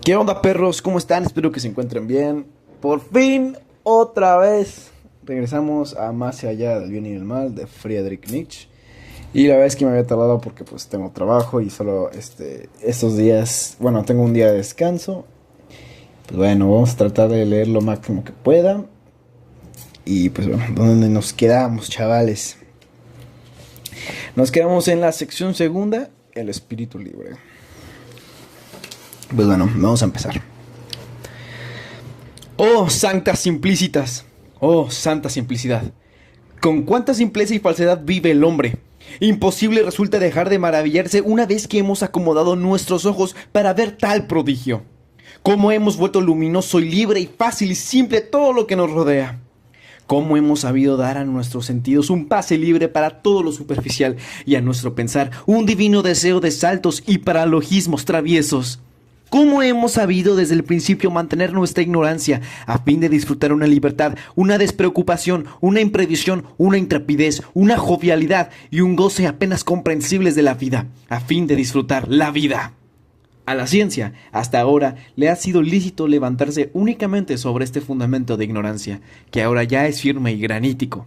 ¿Qué onda, perros? ¿Cómo están? Espero que se encuentren bien. Por fin, otra vez, regresamos a Más allá del bien y del mal de Friedrich Nietzsche. Y la verdad es que me había tardado porque pues tengo trabajo y solo estos días, bueno, tengo un día de descanso. Pues bueno, vamos a tratar de leer lo máximo que pueda. Y pues bueno, ¿dónde nos quedamos, chavales? Nos quedamos en la sección segunda, el espíritu libre. Pues bueno, vamos a empezar. Oh, santas simplicitas. Oh, santa simplicidad. Con cuánta simpleza y falsedad vive el hombre. Imposible resulta dejar de maravillarse una vez que hemos acomodado nuestros ojos para ver tal prodigio. Cómo hemos vuelto luminoso y libre y fácil y simple todo lo que nos rodea. Cómo hemos sabido dar a nuestros sentidos un pase libre para todo lo superficial y a nuestro pensar un divino deseo de saltos y paralogismos traviesos. ¿Cómo hemos sabido desde el principio mantener nuestra ignorancia a fin de disfrutar una libertad, una despreocupación, una imprevisión, una intrepidez, una jovialidad y un goce apenas comprensibles de la vida, a fin de disfrutar la vida? A la ciencia, hasta ahora, le ha sido lícito levantarse únicamente sobre este fundamento de ignorancia, que ahora ya es firme y granítico.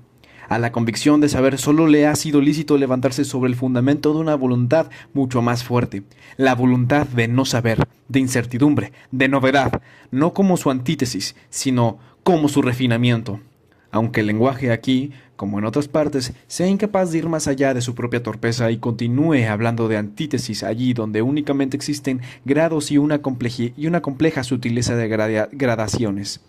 A la convicción de saber solo le ha sido lícito levantarse sobre el fundamento de una voluntad mucho más fuerte, la voluntad de no saber, de incertidumbre, de novedad, no como su antítesis, sino como su refinamiento. Aunque el lenguaje aquí, como en otras partes, sea incapaz de ir más allá de su propia torpeza y continúe hablando de antítesis allí donde únicamente existen grados y una compleja sutileza de gradaciones.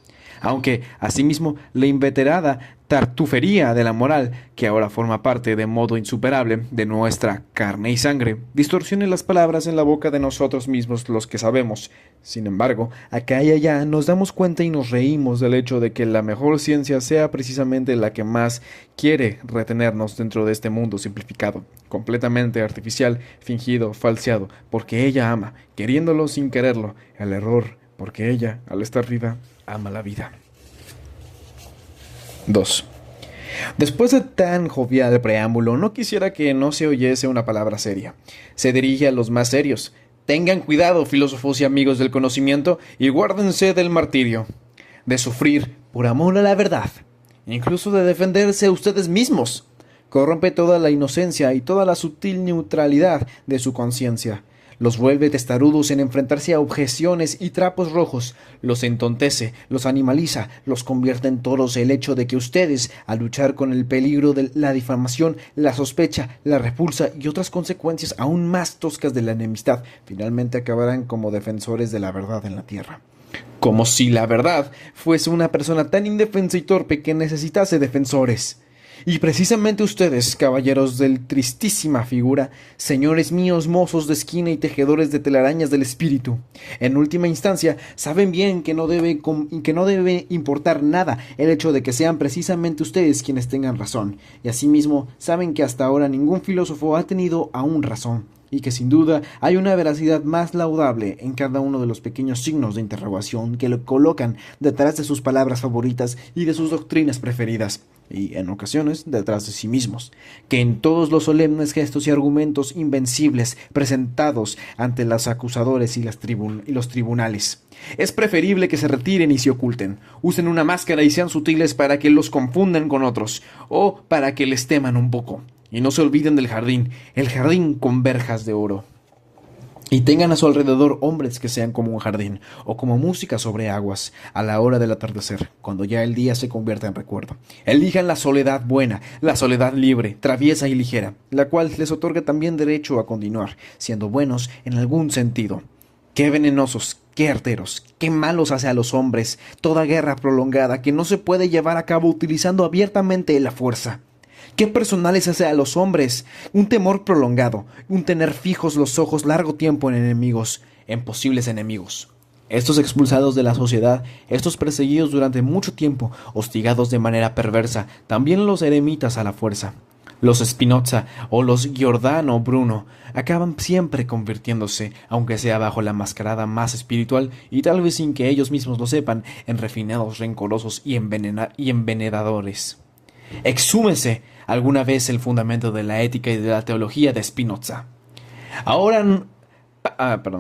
Aunque, asimismo, la inveterada tartufería de la moral, que ahora forma parte de modo insuperable de nuestra carne y sangre, distorsione las palabras en la boca de nosotros mismos los que sabemos. Sin embargo, acá y allá nos damos cuenta y nos reímos del hecho de que la mejor ciencia sea precisamente la que más quiere retenernos dentro de este mundo simplificado, completamente artificial, fingido, falseado, porque ella ama, queriéndolo sin quererlo, el error, porque ella, al estar viva, ama la vida. 2. Después de tan jovial preámbulo, no quisiera que no se oyese una palabra seria. Se dirige a los más serios. Tengan cuidado, filósofos y amigos del conocimiento, y guárdense del martirio, de sufrir por amor a la verdad, incluso de defenderse ustedes mismos. Corrompe toda la inocencia y toda la sutil neutralidad de su conciencia. Los vuelve testarudos en enfrentarse a objeciones y trapos rojos, los entontece, los animaliza, los convierte en toros el hecho de que ustedes, al luchar con el peligro de la difamación, la sospecha, la repulsa y otras consecuencias aún más toscas de la enemistad, finalmente acabarán como defensores de la verdad en la tierra. Como si la verdad fuese una persona tan indefensa y torpe que necesitase defensores. Y precisamente ustedes, caballeros del tristísima figura, señores míos mozos de esquina y tejedores de telarañas del espíritu, en última instancia, saben bien que no debe importar nada el hecho de que sean precisamente ustedes quienes tengan razón, y asimismo saben que hasta ahora ningún filósofo ha tenido aún razón, y que sin duda hay una veracidad más laudable en cada uno de los pequeños signos de interrogación que lo colocan detrás de sus palabras favoritas y de sus doctrinas preferidas, y en ocasiones detrás de sí mismos, que en todos los solemnes gestos y argumentos invencibles presentados ante los acusadores y los tribunales. Es preferible que se retiren y se oculten, usen una máscara y sean sutiles para que los confundan con otros, o para que les teman un poco. Y no se olviden del jardín, el jardín con verjas de oro. Y tengan a su alrededor hombres que sean como un jardín, o como música sobre aguas, a la hora del atardecer, cuando ya el día se convierta en recuerdo. Elijan la soledad buena, la soledad libre, traviesa y ligera, la cual les otorga también derecho a continuar, siendo buenos en algún sentido. Qué venenosos, qué arteros, qué malos hace a los hombres toda guerra prolongada que no se puede llevar a cabo utilizando abiertamente la fuerza. Qué personales hace a los hombres un temor prolongado, un tener fijos los ojos largo tiempo en enemigos, en posibles enemigos. Estos expulsados de la sociedad, estos perseguidos durante mucho tiempo, hostigados de manera perversa, también los eremitas a la fuerza. Los Spinoza o los Giordano Bruno acaban siempre convirtiéndose, aunque sea bajo la mascarada más espiritual y tal vez sin que ellos mismos lo sepan, en refinados, rencorosos y envenenadores. Exhúmese alguna vez el fundamento de la ética y de la teología de Spinoza.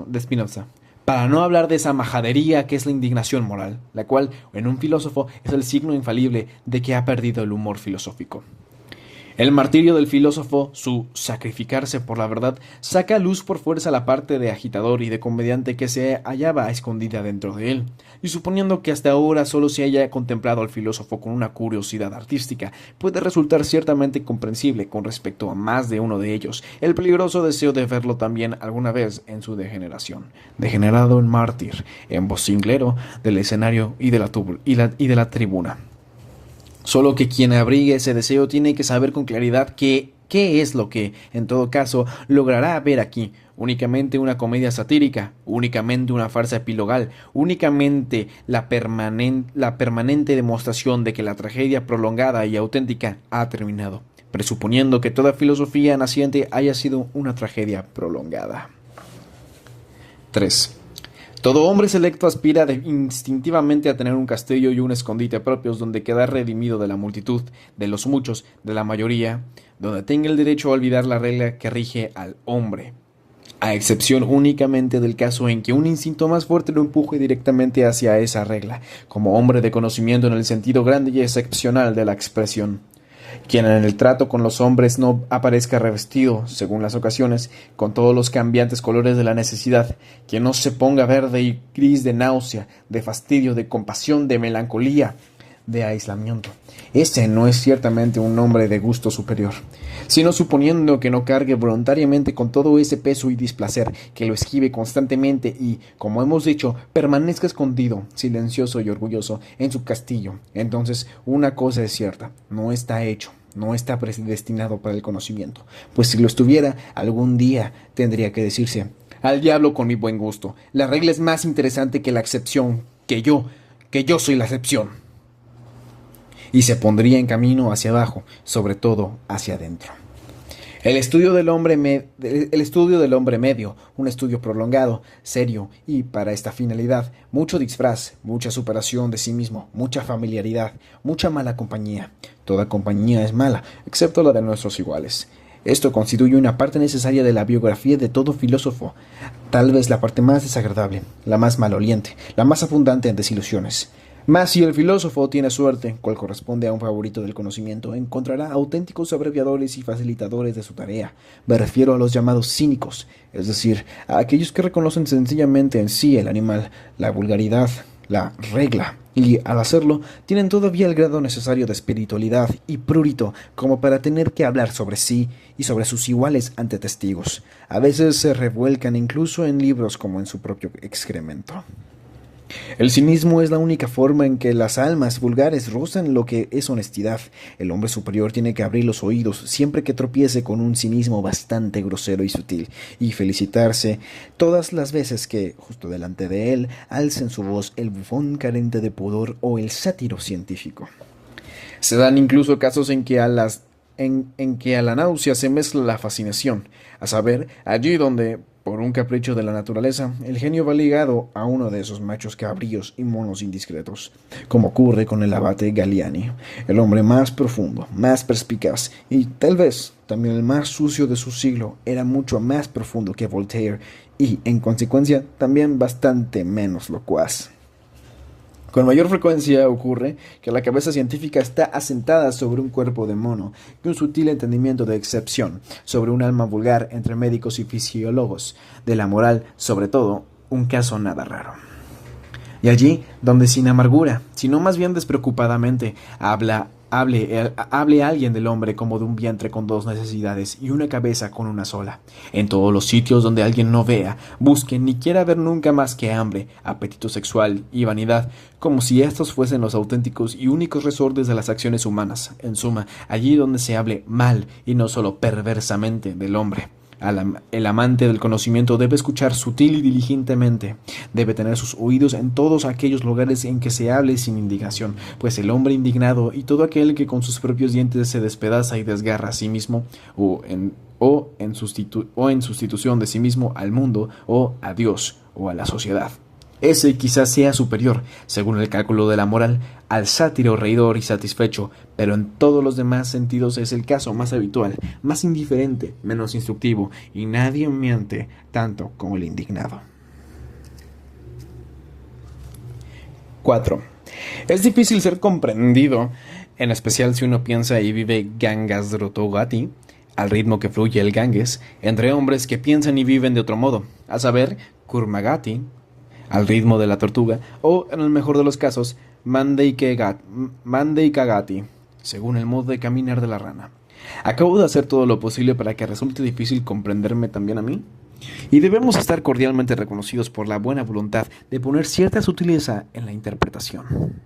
De Spinoza. Para no hablar de esa majadería que es la indignación moral, la cual en un filósofo es el signo infalible de que ha perdido el humor filosófico. El martirio del filósofo, su sacrificarse por la verdad, saca a luz por fuerza la parte de agitador y de comediante que se hallaba escondida dentro de él. Y suponiendo que hasta ahora solo se haya contemplado al filósofo con una curiosidad artística, puede resultar ciertamente comprensible con respecto a más de uno de ellos el peligroso deseo de verlo también alguna vez en su degeneración, degenerado en mártir, en vocinglero del escenario y de la tribuna. Solo que quien abrigue ese deseo tiene que saber con claridad qué es lo que, en todo caso, logrará ver aquí. Únicamente una comedia satírica, únicamente una farsa epilogal, únicamente la permanente demostración de que la tragedia prolongada y auténtica ha terminado, presuponiendo que toda filosofía naciente haya sido una tragedia prolongada. 3. Todo hombre selecto aspira instintivamente a tener un castillo y un escondite propios donde quedar redimido de la multitud, de los muchos, de la mayoría, donde tenga el derecho a olvidar la regla que rige al hombre, a excepción únicamente del caso en que un instinto más fuerte lo empuje directamente hacia esa regla, como hombre de conocimiento en el sentido grande y excepcional de la expresión. Quien en el trato con los hombres no aparezca revestido, según las ocasiones, con todos los cambiantes colores de la necesidad, quien no se ponga verde y gris de náusea, de fastidio, de compasión, de melancolía, de aislamiento. Ese no es ciertamente un hombre de gusto superior, sino suponiendo que no cargue voluntariamente con todo ese peso y displacer, que lo esquive constantemente y, como hemos dicho, permanezca escondido, silencioso y orgulloso en su castillo. Entonces, una cosa es cierta, no está hecho, no está predestinado para el conocimiento, pues si lo estuviera, algún día tendría que decirse: al diablo con mi buen gusto, la regla es más interesante que la excepción, que yo soy la excepción. Y se pondría en camino hacia abajo, sobre todo hacia adentro. El estudio del hombre medio, un estudio prolongado, serio y, para esta finalidad, mucho disfraz, mucha superación de sí mismo, mucha familiaridad, mucha mala compañía. Toda compañía es mala, excepto la de nuestros iguales. Esto constituye una parte necesaria de la biografía de todo filósofo, tal vez la parte más desagradable, la más maloliente, la más abundante en desilusiones. Mas si el filósofo tiene suerte, cual corresponde a un favorito del conocimiento, encontrará auténticos abreviadores y facilitadores de su tarea. Me refiero a los llamados cínicos, es decir, a aquellos que reconocen sencillamente en sí el animal, la vulgaridad, la regla, y al hacerlo tienen todavía el grado necesario de espiritualidad y prurito como para tener que hablar sobre sí y sobre sus iguales ante testigos. A veces se revuelcan incluso en libros como en su propio excremento. El cinismo es la única forma en que las almas vulgares rozan lo que es honestidad. El hombre superior tiene que abrir los oídos siempre que tropiece con un cinismo bastante grosero y sutil, y felicitarse todas las veces que, justo delante de él, alcen su voz el bufón carente de pudor o el sátiro científico. Se dan incluso casos en que a la náusea se mezcla la fascinación, a saber, allí donde, por un capricho de la naturaleza, el genio va ligado a uno de esos machos cabríos y monos indiscretos, como ocurre con el abate Galiani, el hombre más profundo, más perspicaz y tal vez también el más sucio de su siglo. Era mucho más profundo que Voltaire y, en consecuencia, también bastante menos locuaz. Con mayor frecuencia ocurre que la cabeza científica está asentada sobre un cuerpo de mono, y un sutil entendimiento de excepción sobre un alma vulgar entre médicos y fisiólogos, de la moral, sobre todo, un caso nada raro. Y allí, donde sin amargura, sino más bien despreocupadamente, hable alguien del hombre como de un vientre con dos necesidades y una cabeza con una sola. En todos los sitios donde alguien no vea, busque ni quiera ver nunca más que hambre, apetito sexual y vanidad, como si estos fuesen los auténticos y únicos resortes de las acciones humanas. En suma, allí donde se hable mal y no solo perversamente del hombre. El amante del conocimiento debe escuchar sutil y diligentemente, debe tener sus oídos en todos aquellos lugares en que se hable sin indignación, pues el hombre indignado y todo aquel que con sus propios dientes se despedaza y desgarra a sí mismo, o en sustitución de sí mismo al mundo, o a Dios, o a la sociedad. Ese quizás sea superior, según el cálculo de la moral, al sátiro reidor y satisfecho, pero en todos los demás sentidos es el caso más habitual, más indiferente, menos instructivo, y nadie miente tanto como el indignado. 4. Es difícil ser comprendido, en especial si uno piensa y vive Gangas Drotogati, al ritmo que fluye el Ganges, entre hombres que piensan y viven de otro modo, a saber, Kurmagati, al ritmo de la tortuga, o, en el mejor de los casos, Mandeikagati, según el modo de caminar de la rana. Acabo de hacer todo lo posible para que resulte difícil comprenderme también a mí. Y debemos estar cordialmente reconocidos por la buena voluntad de poner cierta sutileza en la interpretación.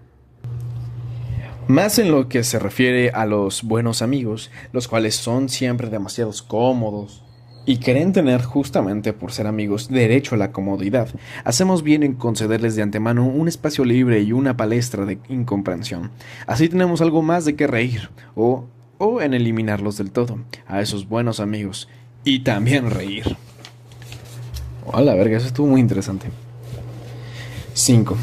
Más en lo que se refiere a los buenos amigos, los cuales son siempre demasiado cómodos y creen tener, justamente por ser amigos, derecho a la comodidad, hacemos bien en concederles de antemano un espacio libre y una palestra de incomprensión. Así tenemos algo más de qué reír, o en eliminarlos del todo, a esos buenos amigos, y también reír. A la verga, eso estuvo muy interesante. 5.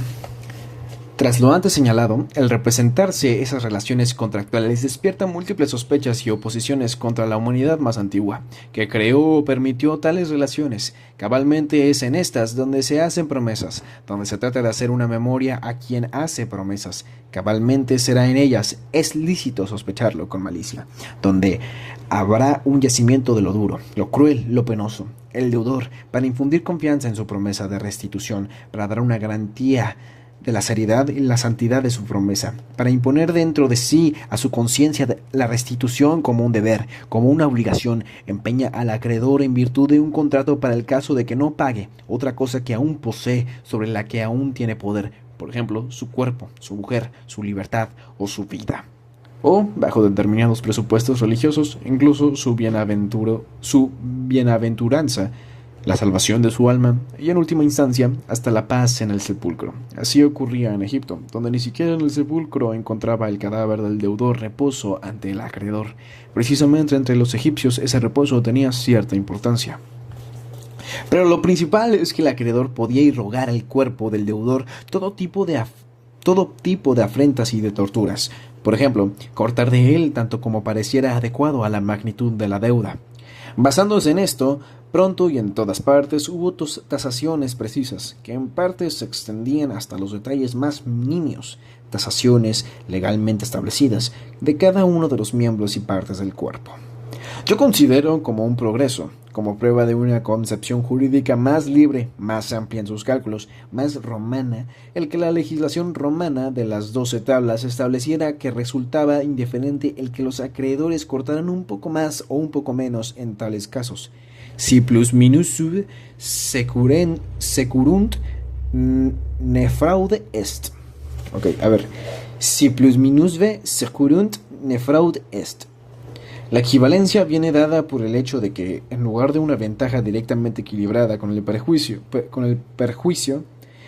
Tras lo antes señalado, el representarse esas relaciones contractuales despierta múltiples sospechas y oposiciones contra la humanidad más antigua, que creó o permitió tales relaciones. Cabalmente es en estas donde se hacen promesas, donde se trata de hacer una memoria a quien hace promesas. Cabalmente será en ellas, es lícito sospecharlo con malicia, donde habrá un yacimiento de lo duro, lo cruel, lo penoso. El deudor, para infundir confianza en su promesa de restitución, para dar una garantía de la seriedad y la santidad de su promesa, para imponer dentro de sí a su conciencia la restitución como un deber, como una obligación, empeña al acreedor en virtud de un contrato para el caso de que no pague otra cosa que aún posee, sobre la que aún tiene poder, por ejemplo, su cuerpo, su mujer, su libertad o su vida. O, bajo determinados presupuestos religiosos, incluso su bienaventuranza, la salvación de su alma y, en última instancia, hasta la paz en el sepulcro. Así ocurría en Egipto, donde ni siquiera en el sepulcro encontraba el cadáver del deudor reposo ante el acreedor. Precisamente entre los egipcios ese reposo tenía cierta importancia. Pero lo principal es que el acreedor podía irrogar al cuerpo del deudor todo tipo de afrentas y de torturas. Por ejemplo, cortar de él tanto como pareciera adecuado a la magnitud de la deuda. Basándose en esto, pronto y en todas partes hubo tasaciones precisas, que en parte se extendían hasta los detalles más nimios, tasaciones legalmente establecidas de cada uno de los miembros y partes del cuerpo. Yo considero como un progreso, como prueba de una concepción jurídica más libre, más amplia en sus cálculos, más romana, el que la legislación romana de las 12 tablas estableciera que resultaba indiferente el que los acreedores cortaran un poco más o un poco menos en tales casos. Si plus minus securunt nefraude est. Ok, a ver. Si plus minus securunt nefraude est. La equivalencia viene dada por el hecho de que, en lugar de una ventaja directamente equilibrada con el perjuicio,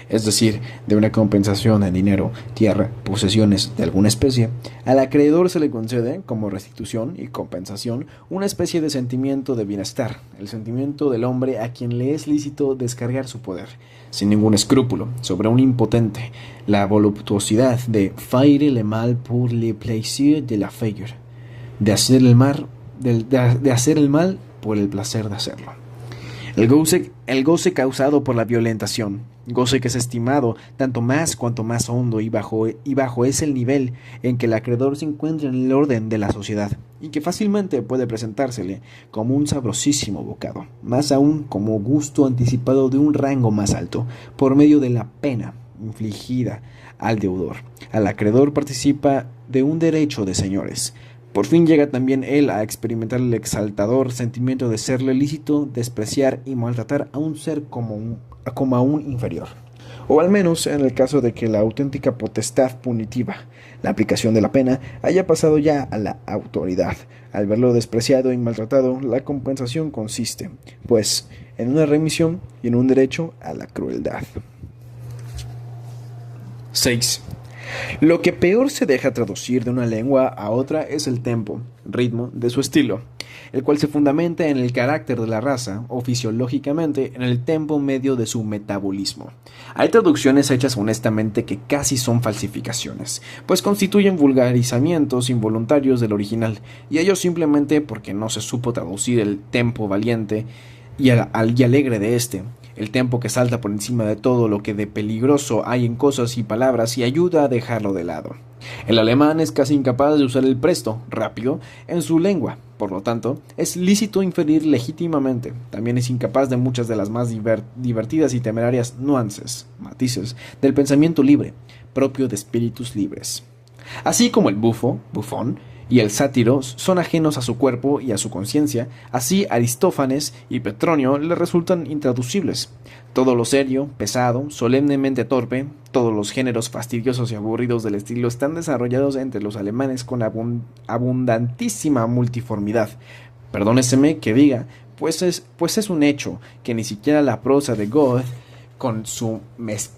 es decir, de una compensación en dinero, tierra, posesiones de alguna especie, al acreedor se le concede, como restitución y compensación, una especie de sentimiento de bienestar, el sentimiento del hombre a quien le es lícito descargar su poder, sin ningún escrúpulo, sobre un impotente, la voluptuosidad de faire le mal pour le plaisir de la faire, de hacer el mal por el placer de hacerlo. El goce causado por la violentación, goce que es estimado tanto más cuanto más hondo y bajo es el nivel en que el acreedor se encuentra en el orden de la sociedad, y que fácilmente puede presentársele como un sabrosísimo bocado, más aún como gusto anticipado de un rango más alto, por medio de la pena infligida al deudor. Al acreedor participa de un derecho de señores. Por fin llega también él a experimentar el exaltador sentimiento de serle lícito despreciar y maltratar a un ser como a un inferior. O al menos en el caso de que la auténtica potestad punitiva, la aplicación de la pena, haya pasado ya a la autoridad. Al verlo despreciado y maltratado, la compensación consiste, pues, en una remisión y en un derecho a la crueldad. 6. Lo que peor se deja traducir de una lengua a otra es el tempo, ritmo de su estilo, el cual se fundamenta en el carácter de la raza, o fisiológicamente en el tempo medio de su metabolismo. Hay traducciones hechas honestamente que casi son falsificaciones, pues constituyen vulgarizamientos involuntarios del original, y ello simplemente porque no se supo traducir el tempo valiente y alegre de este. el tempo que salta por encima de todo lo que de peligroso hay en cosas y palabras y ayuda a dejarlo de lado. El alemán es casi incapaz de usar el presto, rápido, en su lengua, por lo tanto, es lícito inferir legítimamente. También es incapaz de muchas de las más divertidas y temerarias nuances, matices, del pensamiento libre, propio de espíritus libres. Así como el bufón, y el sátiro son ajenos a su cuerpo y a su conciencia, así Aristófanes y Petronio le resultan intraducibles. Todo lo serio, pesado, solemnemente torpe, todos los géneros fastidiosos y aburridos del estilo están desarrollados entre los alemanes con abundantísima multiformidad. Perdóneseme que diga, pues es un hecho que ni siquiera la prosa de Goethe, con su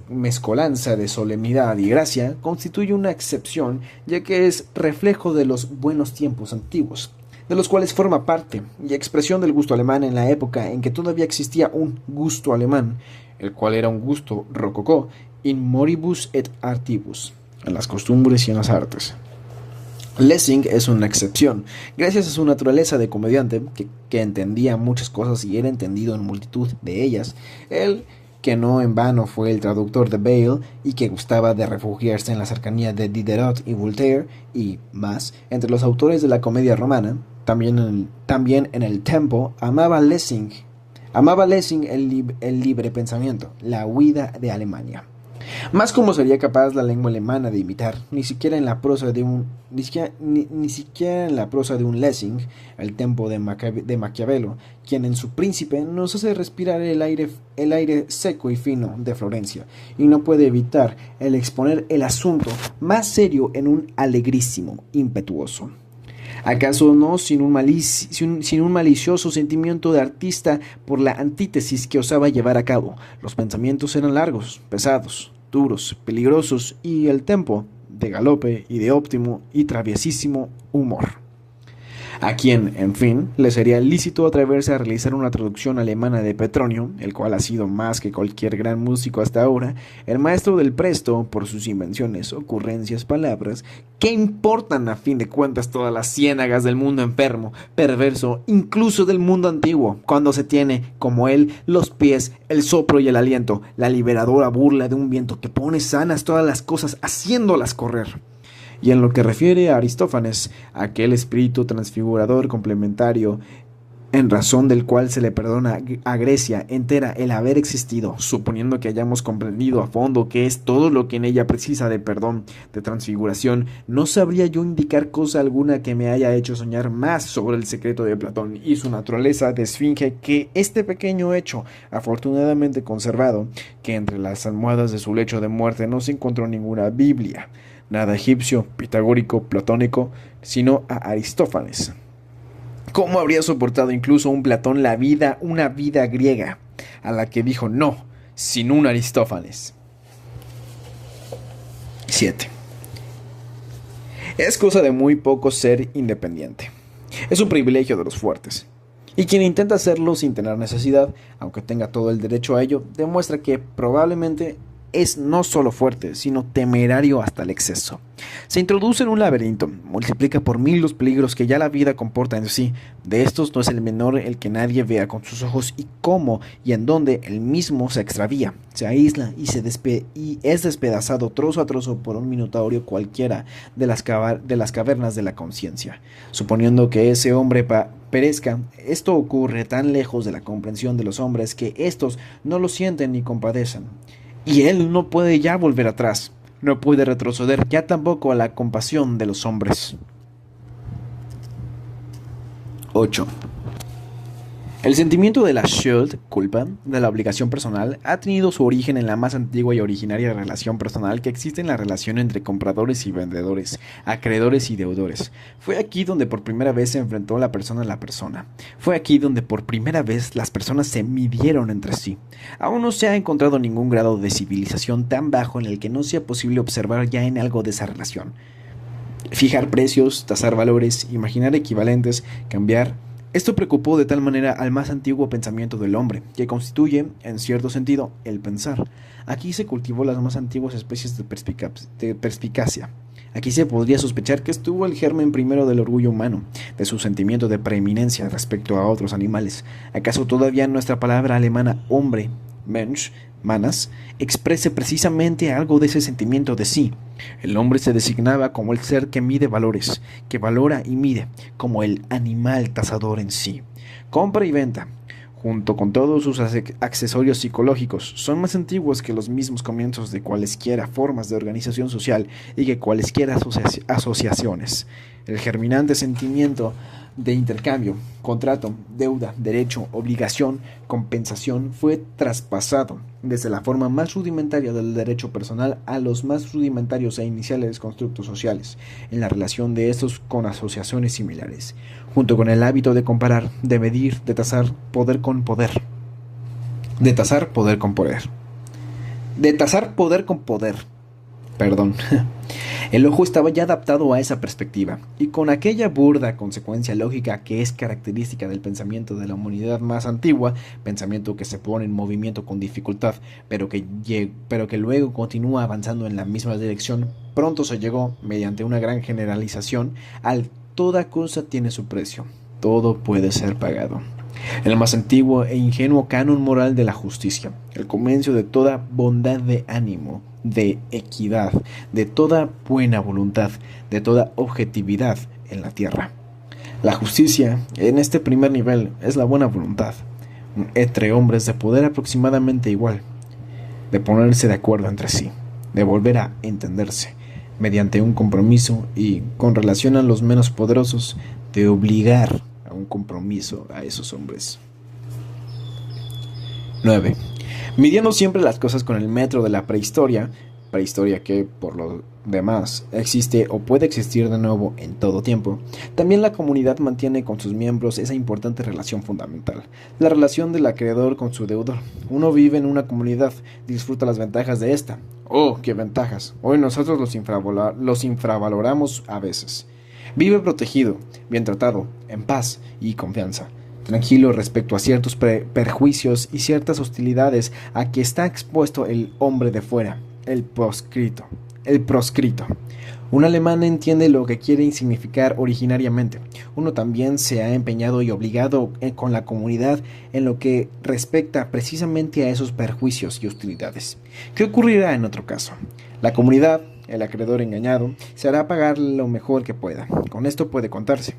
mezcolanza de solemnidad y gracia, constituye una excepción, ya que es reflejo de los buenos tiempos antiguos, de los cuales forma parte, y expresión del gusto alemán en la época en que todavía existía un gusto alemán, el cual era un gusto rococó, in moribus et artibus, en las costumbres y en las artes. Lessing es una excepción, gracias a su naturaleza de comediante, que entendía muchas cosas y era entendido en multitud de ellas. Él, que no en vano fue el traductor de Bayle y que gustaba de refugiarse en la cercanía de Diderot y Voltaire y más, entre los autores de la comedia romana, también en el tempo, amaba Lessing el libre pensamiento, la huida de Alemania. Más como sería capaz la lengua alemana de imitar, ni siquiera en la prosa de un Lessing, el tempo de Maquiavelo, quien en su Príncipe nos hace respirar el aire seco y fino de Florencia, y no puede evitar el exponer el asunto más serio en un alegrísimo impetuoso. ¿Acaso no sin un malicioso sentimiento de artista por la antítesis que osaba llevar a cabo? Los pensamientos eran largos, pesados, duros, peligrosos y el tempo de galope y de óptimo y traviesísimo humor. A quien, en fin, le sería lícito atreverse a realizar una traducción alemana de Petronio, el cual ha sido más que cualquier gran músico hasta ahora, el maestro del presto por sus invenciones, ocurrencias, palabras. ¿Qué importan a fin de cuentas todas las ciénagas del mundo enfermo, perverso, incluso del mundo antiguo, cuando se tiene, como él, los pies, el soplo y el aliento, la liberadora burla de un viento que pone sanas todas las cosas haciéndolas correr? Y en lo que refiere a Aristófanes, aquel espíritu transfigurador complementario, en razón del cual se le perdona a Grecia entera el haber existido, suponiendo que hayamos comprendido a fondo qué es todo lo que en ella precisa de perdón, de transfiguración, no sabría yo indicar cosa alguna que me haya hecho soñar más sobre el secreto de Platón y su naturaleza de esfinge que este pequeño hecho, afortunadamente conservado, que entre las almohadas de su lecho de muerte no se encontró ninguna Biblia, nada egipcio, pitagórico, platónico, sino a Aristófanes. ¿Cómo habría soportado incluso un Platón una vida griega, a la que dijo no, sin un Aristófanes? 7. Es cosa de muy poco ser independiente. Es un privilegio de los fuertes. Y quien intenta hacerlo sin tener necesidad, aunque tenga todo el derecho a ello, demuestra que probablemente es no solo fuerte, sino temerario hasta el exceso. Se introduce en un laberinto, multiplica por 1000 los peligros que ya la vida comporta en sí. De estos no es el menor el que nadie vea con sus ojos y cómo y en dónde el mismo se extravía, se aísla y es despedazado trozo a trozo por un minotauro cualquiera de las cavernas de la conciencia. Suponiendo que ese hombre perezca, esto ocurre tan lejos de la comprensión de los hombres que estos no lo sienten ni compadecen. Y él no puede ya volver atrás, no puede retroceder ya tampoco a la compasión de los hombres. 8. El sentimiento de la Schuld, culpa, de la obligación personal, ha tenido su origen en la más antigua y originaria relación personal que existe en la relación entre compradores y vendedores, acreedores y deudores. Fue aquí donde por primera vez se enfrentó la persona a la persona. Fue aquí donde por primera vez las personas se midieron entre sí. Aún no se ha encontrado ningún grado de civilización tan bajo en el que no sea posible observar ya en algo de esa relación. Fijar precios, tasar valores, imaginar equivalentes, cambiar. Esto preocupó de tal manera al más antiguo pensamiento del hombre, que constituye, en cierto sentido, el pensar. Aquí se cultivó las más antiguas especies de perspicacia. Aquí se podría sospechar que estuvo el germen primero del orgullo humano, de su sentimiento de preeminencia respecto a otros animales. ¿Acaso todavía nuestra palabra alemana hombre Mensch, Manas, exprese precisamente algo de ese sentimiento de sí. El hombre se designaba como el ser que mide valores, que valora y mide, como el animal tasador en sí. Compra y venta, junto con todos sus accesorios psicológicos, son más antiguos que los mismos comienzos de cualesquiera formas de organización social y que cualesquiera asociaciones. El germinante sentimiento de intercambio, contrato, deuda, derecho, obligación, compensación fue traspasado desde la forma más rudimentaria del derecho personal a los más rudimentarios e iniciales constructos sociales, en la relación de estos con asociaciones similares, junto con el hábito de comparar, de medir, de tasar poder con poder. De tasar poder con poder. De tasar poder con poder. Perdón. El ojo estaba ya adaptado a esa perspectiva, y con aquella burda consecuencia lógica que es característica del pensamiento de la humanidad más antigua, pensamiento que se pone en movimiento con dificultad, pero que luego continúa avanzando en la misma dirección, pronto se llegó, mediante una gran generalización, al toda cosa tiene su precio, todo puede ser pagado. El más antiguo e ingenuo canon moral de la justicia, el comienzo de toda bondad de ánimo, de equidad, de toda buena voluntad, de toda objetividad en la tierra. La justicia, en este primer nivel, es la buena voluntad, entre hombres de poder aproximadamente igual, de ponerse de acuerdo entre sí, de volver a entenderse, mediante un compromiso y, con relación a los menos poderosos, de obligar a un compromiso a esos hombres. 9. Midiendo siempre las cosas con el metro de la prehistoria que, por lo demás, existe o puede existir de nuevo en todo tiempo, también la comunidad mantiene con sus miembros esa importante relación fundamental, la relación del acreedor con su deudor. Uno vive en una comunidad, disfruta las ventajas de esta. ¡Oh, qué ventajas! Hoy nosotros los infravaloramos a veces. Vive protegido, bien tratado, en paz y confianza, tranquilo respecto a ciertos perjuicios y ciertas hostilidades a que está expuesto el hombre de fuera, el proscrito. Un alemán entiende lo que quiere significar originariamente. Uno también se ha empeñado y obligado con la comunidad en lo que respecta precisamente a esos perjuicios y hostilidades. ¿Qué ocurrirá en otro caso? La comunidad, el acreedor engañado, se hará pagar lo mejor que pueda. Con esto puede contarse.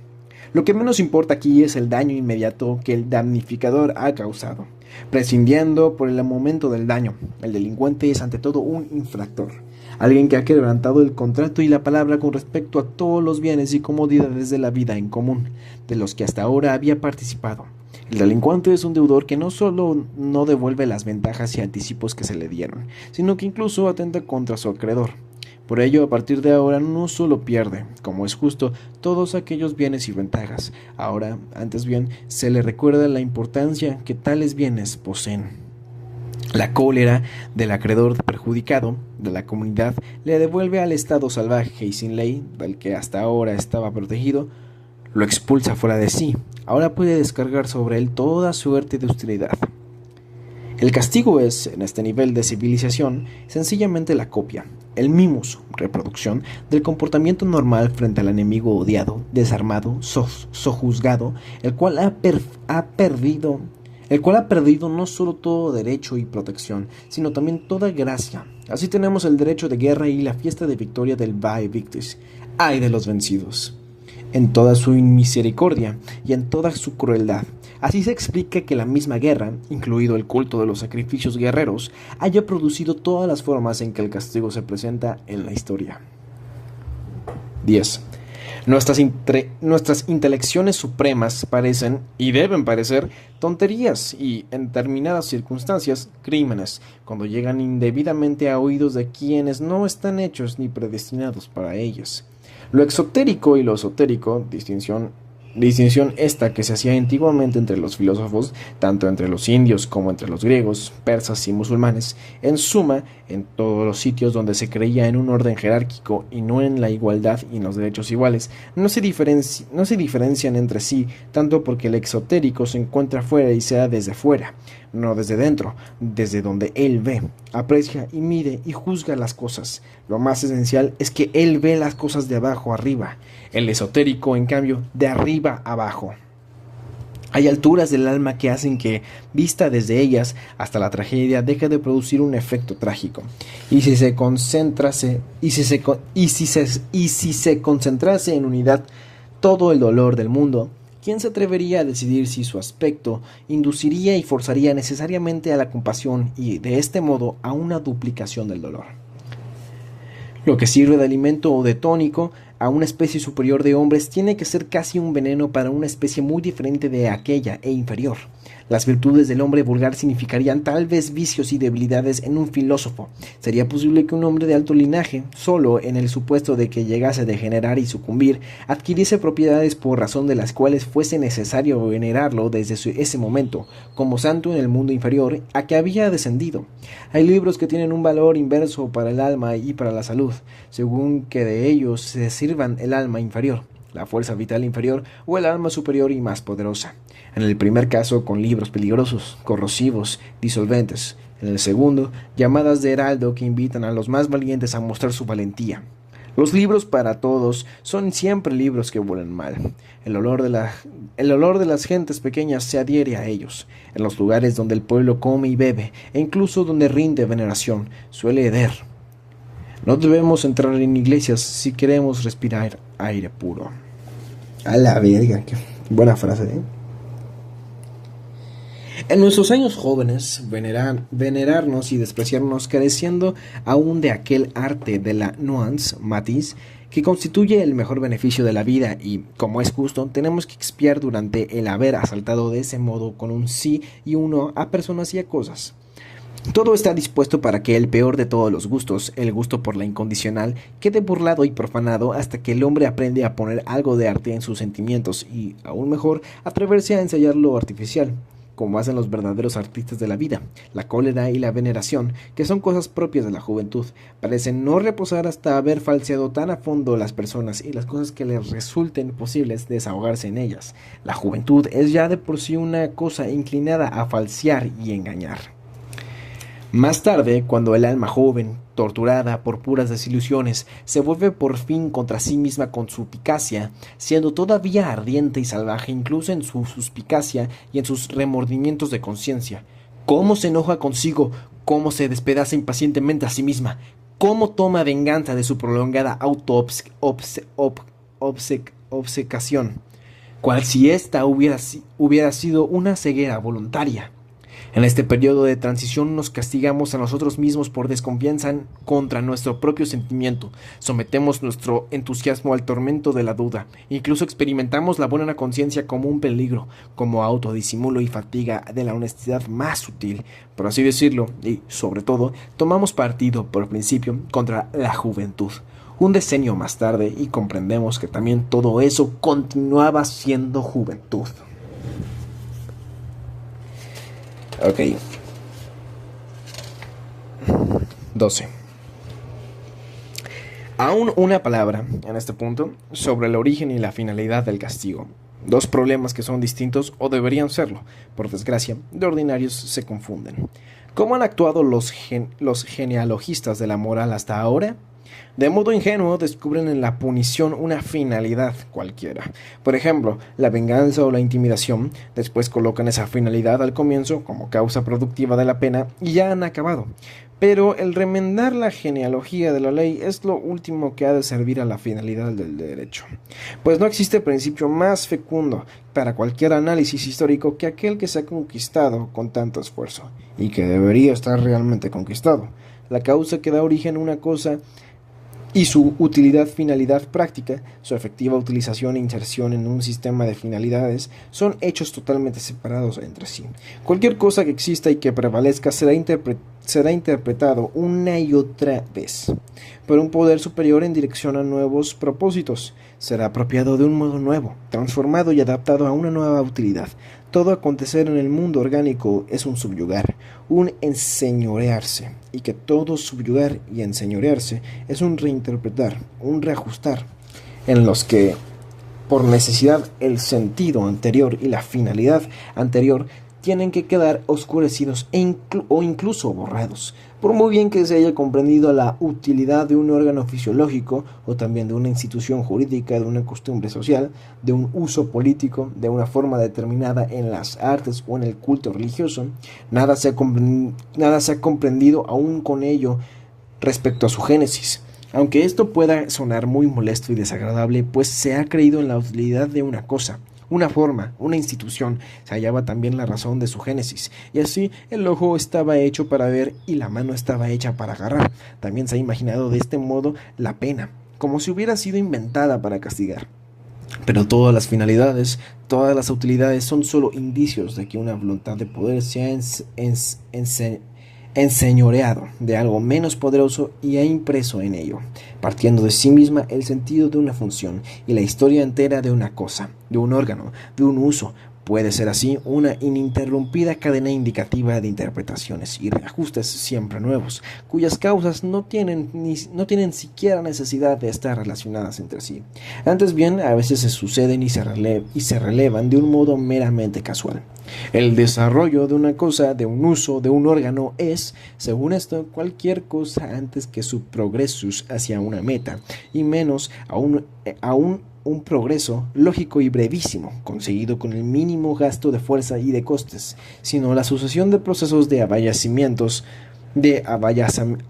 Lo que menos importa aquí es el daño inmediato que el damnificador ha causado. Prescindiendo por el momento del daño, el delincuente es ante todo un infractor, alguien que ha quebrantado el contrato y la palabra con respecto a todos los bienes y comodidades de la vida en común, de los que hasta ahora había participado. El delincuente es un deudor que no solo no devuelve las ventajas y anticipos que se le dieron, sino que incluso atenta contra su acreedor. Por ello, a partir de ahora, no solo pierde, como es justo, todos aquellos bienes y ventajas. Ahora, antes bien, se le recuerda la importancia que tales bienes poseen. La cólera del acreedor perjudicado de la comunidad le devuelve al estado salvaje y sin ley, del que hasta ahora estaba protegido, lo expulsa fuera de sí. Ahora puede descargar sobre él toda suerte de hostilidad. El castigo es, en este nivel de civilización, sencillamente la copia, el mimus, reproducción, del comportamiento normal frente al enemigo odiado, desarmado, sojuzgado, el cual ha perdido no solo todo derecho y protección, sino también toda gracia. Así tenemos el derecho de guerra y la fiesta de victoria del Vae Victis. ¡Ay de los vencidos! En toda su inmisericordia y en toda su crueldad. Así se explica que la misma guerra, incluido el culto de los sacrificios guerreros, haya producido todas las formas en que el castigo se presenta en la historia. 10. Nuestras intelecciones supremas parecen, y deben parecer, tonterías y, en determinadas circunstancias, crímenes, cuando llegan indebidamente a oídos de quienes no están hechos ni predestinados para ellas. Lo exotérico y lo esotérico, distinción esta que se hacía antiguamente entre los filósofos, tanto entre los indios como entre los griegos, persas y musulmanes, en suma, en todos los sitios donde se creía en un orden jerárquico y no en la igualdad y en los derechos iguales, no se diferencian entre sí, tanto porque el exotérico se encuentra fuera y sea desde fuera, no desde dentro, desde donde él ve, aprecia y mide y juzga las cosas. Lo más esencial es que él ve las cosas de abajo arriba, el esotérico, en cambio, de arriba abajo. Hay alturas del alma que hacen que, vista desde ellas hasta la tragedia, deje de producir un efecto trágico. Y si se concentrase, y si se concentrase en unidad todo el dolor del mundo, ¿quién se atrevería a decidir si su aspecto induciría y forzaría necesariamente a la compasión y, de este modo, a una duplicación del dolor? Lo que sirve de alimento o de tónico a una especie superior de hombres tiene que ser casi un veneno para una especie muy diferente de aquella e inferior. Las virtudes del hombre vulgar significarían tal vez vicios y debilidades en un filósofo. Sería posible que un hombre de alto linaje, solo en el supuesto de que llegase a degenerar y sucumbir, adquiriese propiedades por razón de las cuales fuese necesario venerarlo desde ese momento, como santo en el mundo inferior a que había descendido. Hay libros que tienen un valor inverso para el alma y para la salud, según que de ellos se sirvan el alma inferior, la fuerza vital inferior o el alma superior y más poderosa. En el primer caso, con libros peligrosos, corrosivos, disolventes. En el segundo, llamadas de heraldo que invitan a los más valientes a mostrar su valentía. Los libros para todos son siempre libros que huelen mal. El olor de las gentes pequeñas se adhiere a ellos. En los lugares donde el pueblo come y bebe, e incluso donde rinde veneración, suele heder. No debemos entrar en iglesias si queremos respirar aire puro. A la verga, qué buena frase, ¿eh? En nuestros años jóvenes, venerarnos y despreciarnos careciendo aún de aquel arte de la nuance, matiz, que constituye el mejor beneficio de la vida y, como es justo, tenemos que expiar durante el haber asaltado de ese modo con un sí y un no a personas y a cosas. Todo está dispuesto para que el peor de todos los gustos, el gusto por la incondicional, quede burlado y profanado hasta que el hombre aprende a poner algo de arte en sus sentimientos y, aún mejor, atreverse a ensayar lo artificial, como hacen los verdaderos artistas de la vida. La cólera y la veneración, que son cosas propias de la juventud, parecen no reposar hasta haber falseado tan a fondo las personas y las cosas que les resulten posibles desahogarse en ellas. La juventud es ya de por sí una cosa inclinada a falsear y engañar. Más tarde, cuando el alma joven, torturada por puras desilusiones, se vuelve por fin contra sí misma con suspicacia, siendo todavía ardiente y salvaje incluso en su suspicacia y en sus remordimientos de conciencia, cómo se enoja consigo, cómo se despedaza impacientemente a sí misma, cómo toma venganza de su prolongada auto-obcecación, cual si ésta hubiera sido una ceguera voluntaria. En este periodo de transición nos castigamos a nosotros mismos por desconfianza contra nuestro propio sentimiento, sometemos nuestro entusiasmo al tormento de la duda, incluso experimentamos la buena conciencia como un peligro, como autodisimulo y fatiga de la honestidad más sutil, por así decirlo, y, sobre todo, tomamos partido, por principio, contra la juventud. Un decenio más tarde, y comprendemos que también todo eso continuaba siendo juventud. Ok. 12. Aún una palabra, en este punto, sobre el origen y la finalidad del castigo. Dos problemas que son distintos, o deberían serlo, por desgracia, de ordinarios se confunden. ¿Cómo han actuado los genealogistas de la moral hasta ahora? De modo ingenuo descubren en la punición una finalidad cualquiera. Por ejemplo, la venganza o la intimidación. Después colocan esa finalidad al comienzo como causa productiva de la pena y ya han acabado. Pero el remendar la genealogía de la ley es lo último que ha de servir a la finalidad del derecho. Pues no existe principio más fecundo para cualquier análisis histórico que aquel que se ha conquistado con tanto esfuerzo, y que debería estar realmente conquistado. La causa que da origen a una cosa y su utilidad, finalidad práctica, su efectiva utilización e inserción en un sistema de finalidades, son hechos totalmente separados entre sí. Cualquier cosa que exista y que prevalezca será interpretado una y otra vez por un poder superior en dirección a nuevos propósitos. Será apropiado de un modo nuevo, transformado y adaptado a una nueva utilidad. Todo acontecer en el mundo orgánico es un subyugar, un enseñorearse, y que todo subyugar y enseñorearse es un reinterpretar, un reajustar, en los que, por necesidad, el sentido anterior y la finalidad anterior tienen que quedar oscurecidos o incluso borrados. Por muy bien que se haya comprendido la utilidad de un órgano fisiológico o también de una institución jurídica, de una costumbre social, de un uso político, de una forma determinada en las artes o en el culto religioso, nada se ha comprendido aún con ello respecto a su génesis. Aunque esto pueda sonar muy molesto y desagradable, pues se ha creído en la utilidad de una cosa, una forma, una institución. Se hallaba también la razón de su génesis, y así el ojo estaba hecho para ver y la mano estaba hecha para agarrar. También se ha imaginado de este modo la pena, como si hubiera sido inventada para castigar. Pero todas las finalidades, todas las utilidades son solo indicios de que una voluntad de poder se ha enseñoreado de algo menos poderoso y ha impreso en ello, partiendo de sí misma, el sentido de una función y la historia entera de una cosa, de un órgano, de un uso. Puede ser así una ininterrumpida cadena indicativa de interpretaciones y reajustes siempre nuevos, cuyas causas no tienen siquiera necesidad de estar relacionadas entre sí. Antes bien, a veces se suceden y se relevan de un modo meramente casual. El desarrollo de una cosa, de un uso, de un órgano es, según esto, cualquier cosa antes que su progresus hacia una meta, y menos aún un progreso lógico y brevísimo, conseguido con el mínimo gasto de fuerza y de costes, sino la sucesión de procesos de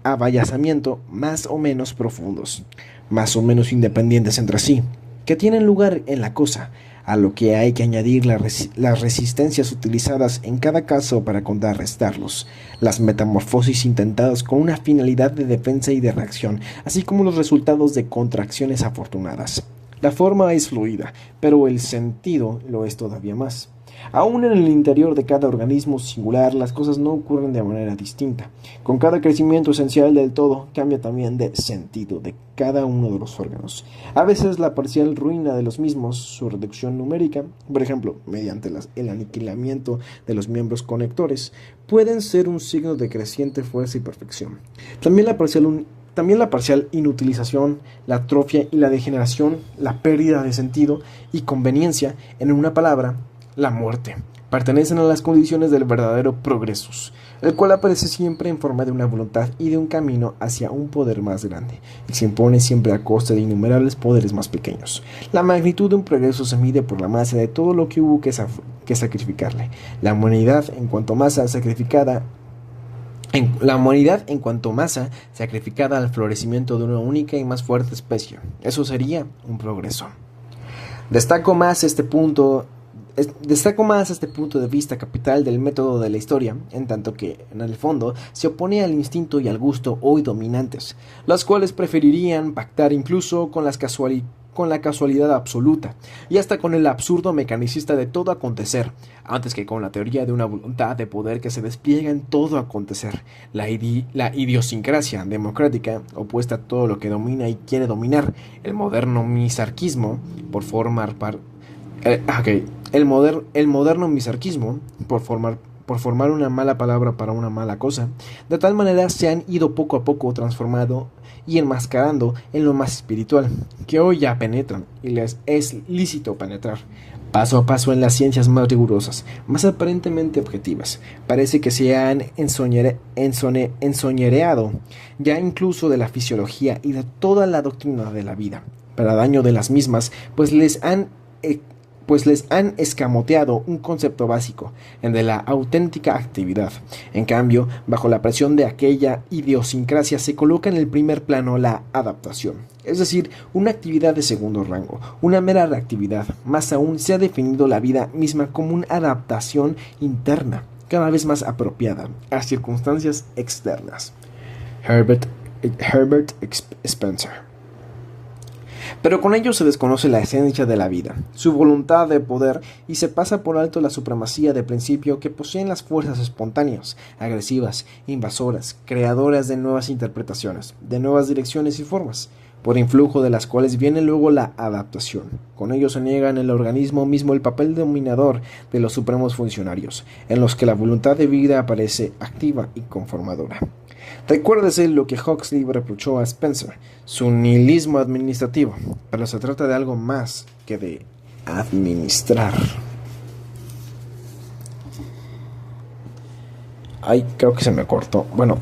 abayazamiento más o menos profundos, más o menos independientes entre sí, que tienen lugar en la cosa, a lo que hay que añadir las resistencias utilizadas en cada caso para contrarrestarlos, las metamorfosis intentadas con una finalidad de defensa y de reacción, así como los resultados de contracciones afortunadas. La forma es fluida, pero el sentido lo es todavía más. Aún en el interior de cada organismo singular, las cosas no ocurren de manera distinta. Con cada crecimiento esencial del todo, cambia también de sentido de cada uno de los órganos. A veces la parcial ruina de los mismos, su reducción numérica, por ejemplo, mediante el aniquilamiento de los miembros conectores, pueden ser un signo de creciente fuerza y perfección. También la parcial inutilización, la atrofia y la degeneración, la pérdida de sentido y conveniencia, en una palabra, la muerte, pertenecen a las condiciones del verdadero progresus, el cual aparece siempre en forma de una voluntad y de un camino hacia un poder más grande, y se impone siempre a costa de innumerables poderes más pequeños. La magnitud de un progreso se mide por la masa de todo lo que hubo que sacrificarle. La humanidad, en cuanto masa sacrificada al florecimiento de una única y más fuerte especie. Eso sería un progreso. Destaco más este punto de vista capital del método de la historia, en tanto que, en el fondo, se opone al instinto y al gusto hoy dominantes, las cuales preferirían pactar incluso con la casualidad absoluta, y hasta con el absurdo mecanicista de todo acontecer, antes que con la teoría de una voluntad de poder que se despliega en todo acontecer, la idiosincrasia democrática, opuesta a todo lo que domina y quiere dominar, el moderno misarquismo, por formar una mala palabra para una mala cosa, de tal manera se han ido poco a poco transformando y enmascarando en lo más espiritual, que hoy ya penetran y les es lícito penetrar, paso a paso en las ciencias más rigurosas, más aparentemente objetivas. Parece que se han ensoñereado ya incluso de la fisiología y de toda la doctrina de la vida, para daño de las mismas, pues les han escamoteado un concepto básico, el de la auténtica actividad. En cambio, bajo la presión de aquella idiosincrasia se coloca en el primer plano la adaptación, es decir, una actividad de segundo rango, una mera reactividad. Más aún, se ha definido la vida misma como una adaptación interna, cada vez más apropiada a circunstancias externas. Herbert Spencer. Pero con ello se desconoce la esencia de la vida, su voluntad de poder, y se pasa por alto la supremacía de principio que poseen las fuerzas espontáneas, agresivas, invasoras, creadoras de nuevas interpretaciones, de nuevas direcciones y formas, por influjo de las cuales viene luego la adaptación. Con ello se niega en el organismo mismo el papel dominador de los supremos funcionarios, en los que la voluntad de vida aparece activa y conformadora. Recuérdese lo que Huxley reprochó a Spencer, su nihilismo administrativo, pero se trata de algo más que de administrar. Ay, creo que se me cortó. Bueno,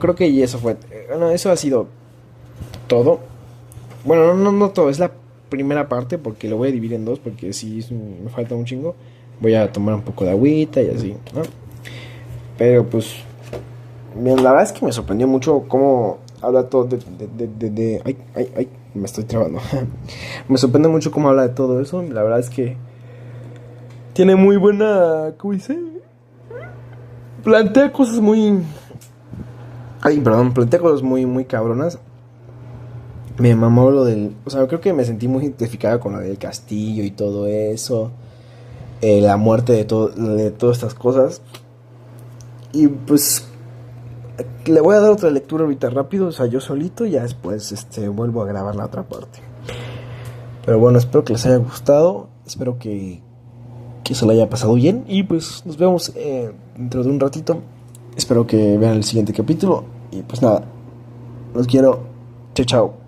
creo que eso fue. Bueno, eso ha sido todo. Bueno, no todo, es la primera parte porque lo voy a dividir en dos porque sí me falta un chingo. Voy a tomar un poco de agüita y así, ¿no? Pero pues, bien, la verdad es que me sorprendió mucho cómo habla todo ay, me estoy trabando. Me sorprende mucho cómo habla de todo eso. La verdad es que tiene muy buena, ¿cómo dice? Plantea cosas muy... Ay, perdón, plantea cosas muy cabronas. Me mamó lo del... O sea, creo que me sentí muy identificada con lo del castillo y todo eso. La muerte de todas estas cosas. Y pues... Le voy a dar otra lectura ahorita rápido, o sea, yo solito. Ya después vuelvo a grabar la otra parte. Pero bueno, espero que les haya gustado. Espero que se lo haya pasado bien. Y pues nos vemos dentro de un ratito. Espero que vean el siguiente capítulo. Y pues nada, los quiero. Chao, chao.